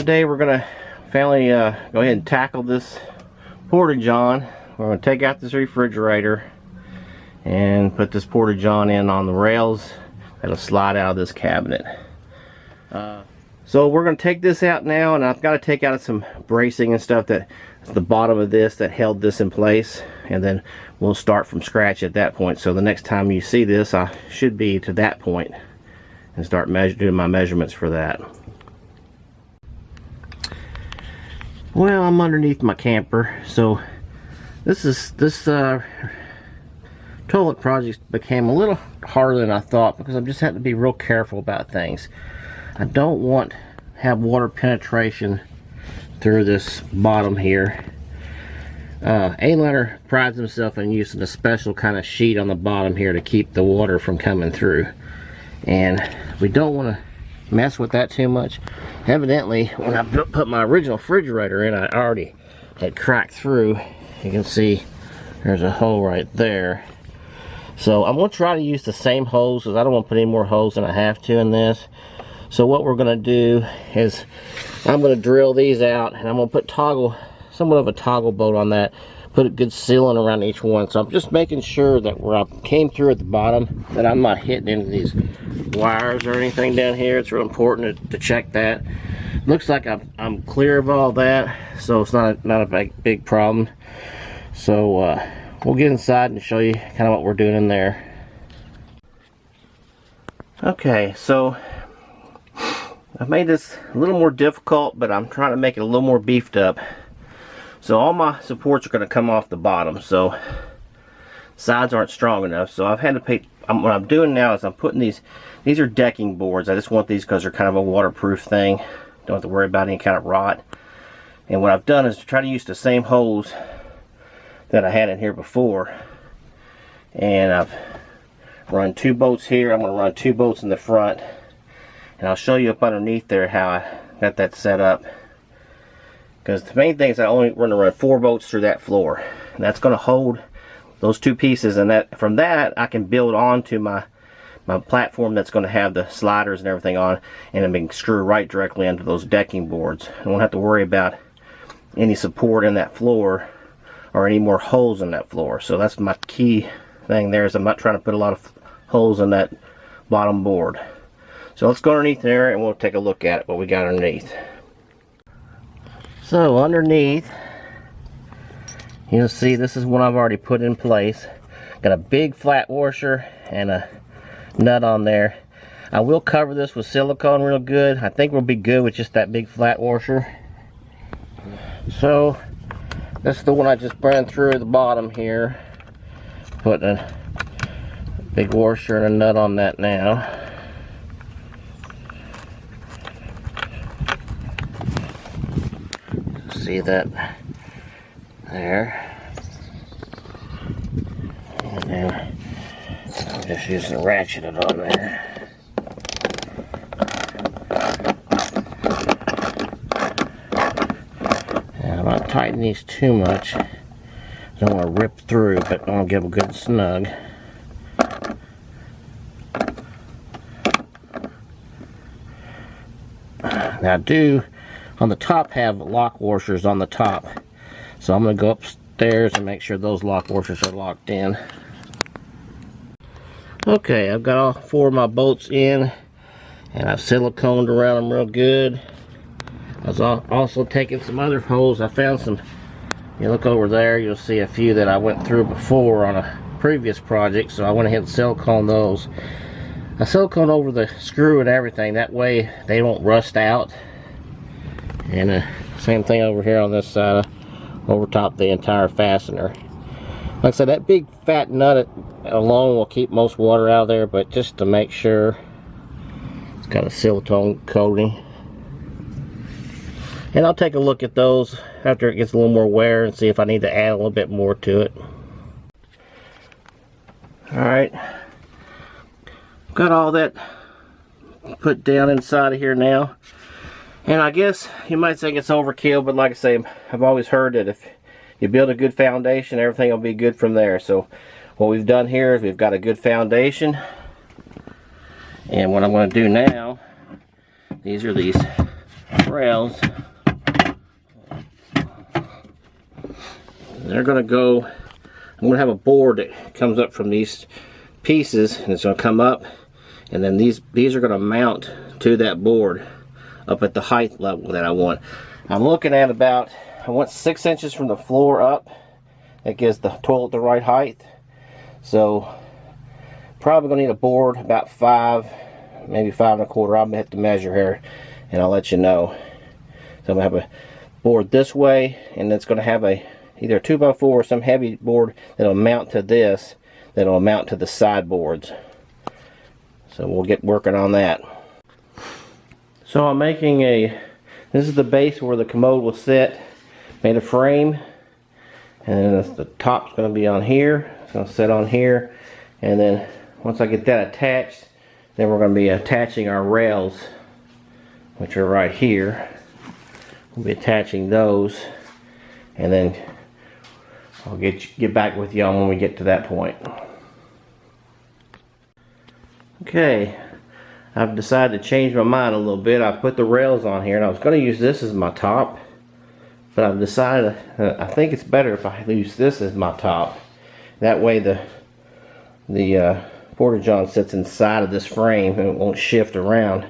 today we're going to finally go ahead and tackle this porta-john. We're going to take out this refrigerator and put this porta-john in on the rails that'll slide out of this cabinet. So we're going to take this out now, and I've got to take out some bracing and stuff that's the bottom of this that held this in place, and then we'll start from scratch at that point. So the next time you see this, I should be to that point and start doing my measurements for that. Well, I'm underneath my camper, so this toilet project became a little harder than I thought, because I'm just having to be real careful about things. I don't want to have water penetration through this bottom here. A-Liner prides himself in using a special kind of sheet on the bottom here to keep the water from coming through, and we don't want to mess with that too much. Evidently, when I put my original refrigerator in, I already had cracked through. You can see there's a hole right there. So I'm going to try to use the same hose, because I don't want to put any more holes than I have to in this. So what we're going to do is I'm going to drill these out, and I'm going to put somewhat of a toggle bolt on that, put a good sealant around each one. So I'm just making sure that where I came through at the bottom, that I'm not hitting into these wires or anything down here. It's real important to check that. Looks like I'm clear of all that, so it's not a big problem. So we'll get inside and show you kind of what we're doing in there. Okay, so I've made this a little more difficult, but I'm trying to make it a little more beefed up. So all my supports are going to come off the bottom, so sides aren't strong enough. So I've had to pay. What I'm doing now is I'm putting these are decking boards. I just want these because they're kind of a waterproof thing. Don't have to worry about any kind of rot. And what I've done is to try to use the same hose that I had in here before. And I've run 2 bolts here. I'm going to run 2 bolts in the front. And I'll show you up underneath there how I got that set up. Because the main thing is I only want to run 4 bolts through that floor. And that's going to hold those 2 pieces, and that from that I can build onto my platform that's going to have the sliders and everything on, and then screw right directly into those decking boards. I won't have to worry about any support in that floor or any more holes in that floor. So that's my key thing there, is I'm not trying to put a lot of holes in that bottom board. So let's go underneath there and we'll take a look at it, what we got underneath. So underneath, you'll see this is one I've already put in place. Got a big flat washer and a nut on there. I will cover this with silicone real good. I think we'll be good with just that big flat washer. So this is the one I just ran through the bottom here. Putting a big washer and a nut on that now. See that there. And then I'm just using a ratchet it on there. And I'm not tightening these too much. I don't want to rip through, but I want to give them a good snug. Now I do on the top have lock washers on the top. So I'm going to go upstairs and make sure those lock washers are locked in. Okay, I've got all 4 of my bolts in, and I've siliconed around them real good. I was also taking some other holes. I found some, you look over there, you'll see a few that I went through before on a previous project, so I went ahead and silicone those. I silicone over the screw and everything, that way they won't rust out. And same thing over here on this side, over top the entire fastener. Like I said, that big fat nut alone will keep most water out of there, but just to make sure, it's got a silicone coating. And I'll take a look at those after it gets a little more wear and see if I need to add a little bit more to it. Alright, got all that put down inside of here now. And I guess you might think it's overkill, but like I say, I've always heard that if you build a good foundation, everything will be good from there. So what we've done here is we've got a good foundation. And what I'm going to do now, these are these rails. They're going to go, I'm going to have a board that comes up from these pieces, and it's going to come up, and then these are going to mount to that board up at the height level that I want. I'm looking at about, I want 6 inches from the floor up. That gives the toilet the right height. So probably going to need a board about 5, maybe 5 1/4. I'll have to measure here and I'll let you know. So I'm going to have a board this way, and it's going to have either a 2x4 or some heavy board that'll mount to this, that'll mount to the sideboards. So we'll get working on that. So I'm making this is the base where the commode will sit. Made a frame, and then the top's going to be on here. It's going to sit on here, and then once I get that attached, then we're going to be attaching our rails, which are right here. We'll be attaching those, and then I'll get back with y'all when we get to that point. Okay, I've decided to change my mind a little bit. I put the rails on here, and I was going to use this as my top, but I've decided I think it's better if I use this as my top. That way the porta-john sits inside of this frame and it won't shift around.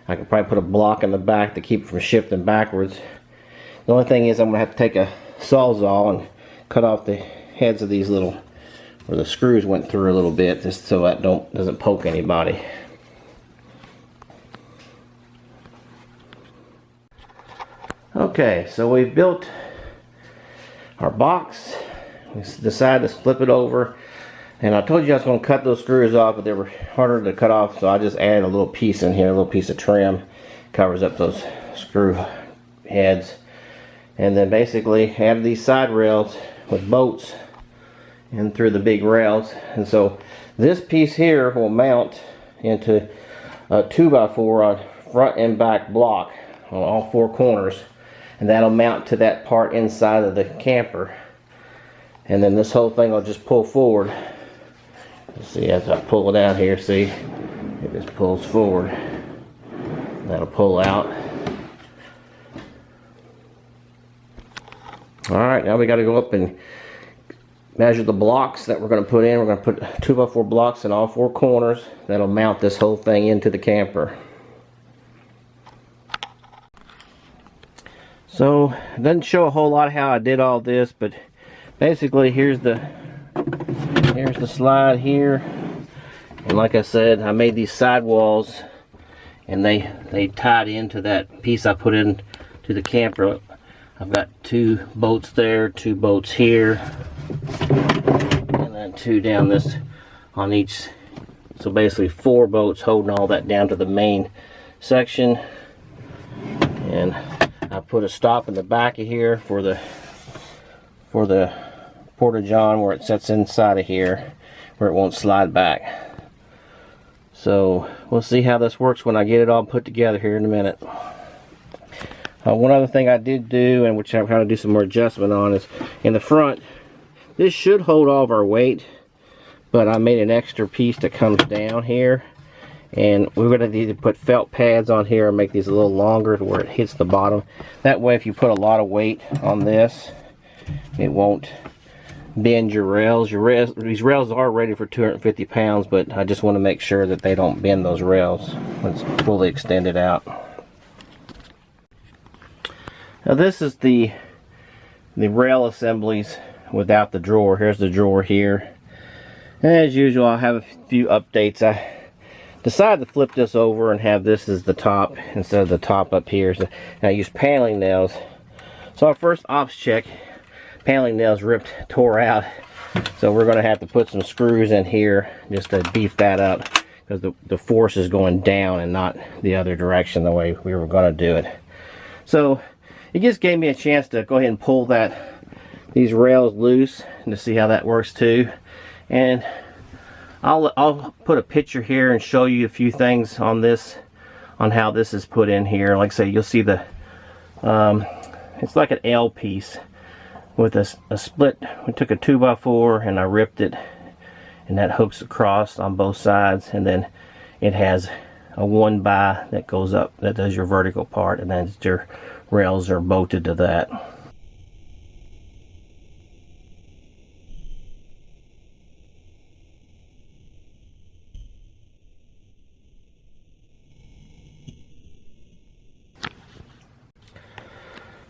I could probably put a block in the back to keep it from shifting backwards. The only thing is I'm going to have to take a sawzall and cut off the heads of these little, where the screws went through a little bit, just so that doesn't poke anybody. Okay, so we've built our box. We decided to flip it over, and I told you I was going to cut those screws off, but they were harder to cut off, so I just added a little piece in here, a little piece of trim, covers up those screw heads, and then basically added these side rails with bolts in through the big rails. And so this piece here will mount into a 2x4 on front and back block on all 4 corners, and that'll mount to that part inside of the camper, and then this whole thing will just pull forward. See, as I pull it out here, see, it just pulls forward. That'll pull out. Alright, now we got to go up and measure the blocks that we're going to put in. We're going to put 2x4 blocks in all 4 corners. That'll mount this whole thing into the camper. So it doesn't show a whole lot how I did all this, but basically here's the slide here, and like I said, I made these sidewalls, and they tied into that piece I put in to the camper. I've got 2 bolts there, 2 bolts here, and then 2 down this on each. So basically 4 bolts holding all that down to the main section, and I put a stop in the back of here for the porta-john where it sits inside of here, where it won't slide back. So we'll see how this works when I get it all put together here in a minute. One other thing I did do, and which I've got to do some more adjustment on, is in the front. This should hold all of our weight, but I made an extra piece that comes down here, and we're going to need to put felt pads on here and make these a little longer to where it hits the bottom. That way if you put a lot of weight on this, it won't bend your rails. These rails are rated for 250 pounds, but I just want to make sure that they don't bend those rails when it's fully extended out. Now this is the rail assemblies without the drawer. Here's the drawer here. And as usual, I'll have a few updates. I decided to flip this over and have this as the top instead of the top up here. So I use paneling nails. So our first ops check, paneling nails tore out. So we're going to have to put some screws in here just to beef that up, because the force is going down and not the other direction the way we were going to do it. So it just gave me a chance to go ahead and pull these rails loose and to see how that works too. And I'll put a picture here and show you a few things on this, on how this is put in here. Like I say, you'll see it's like an L piece with a split. We took a 2x4 and I ripped it, and that hooks across on both sides, and then it has a 1x that goes up, that does your vertical part, and then your rails are bolted to that.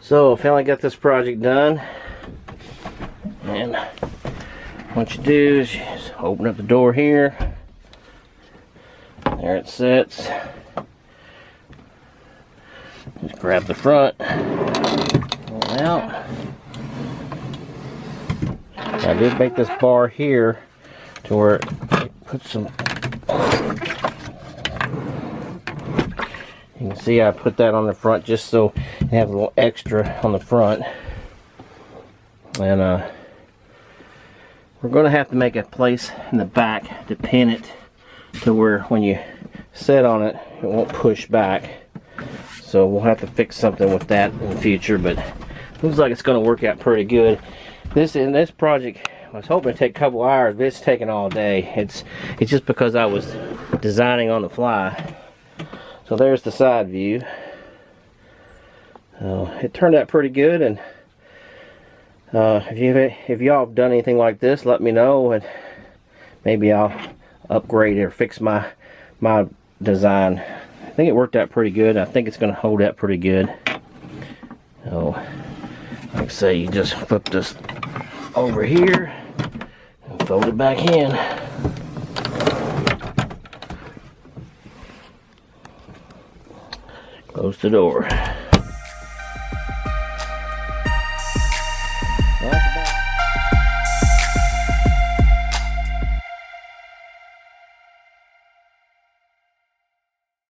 So I finally got this project done, and what you do is you just open up the door here. There it sits. Just grab the front, pull it out. I did make this bar here to where it puts some. You can see I put that on the front just so you have a little extra on the front. And we're going to have to make a place in the back to pin it to where when you sit on it, it won't push back. So we'll have to fix something with that in the future, but looks like it's going to work out pretty good. This project, I was hoping to take a couple hours, but it's taking all day. It's just because I was designing on the fly. So there's the side view. It turned out pretty good, and if y'all have done anything like this, let me know, and maybe I'll upgrade or fix my design. I think it worked out pretty good. I think it's going to hold out pretty good. So, like I say, you just flip this over here and fold it back in. Close the door.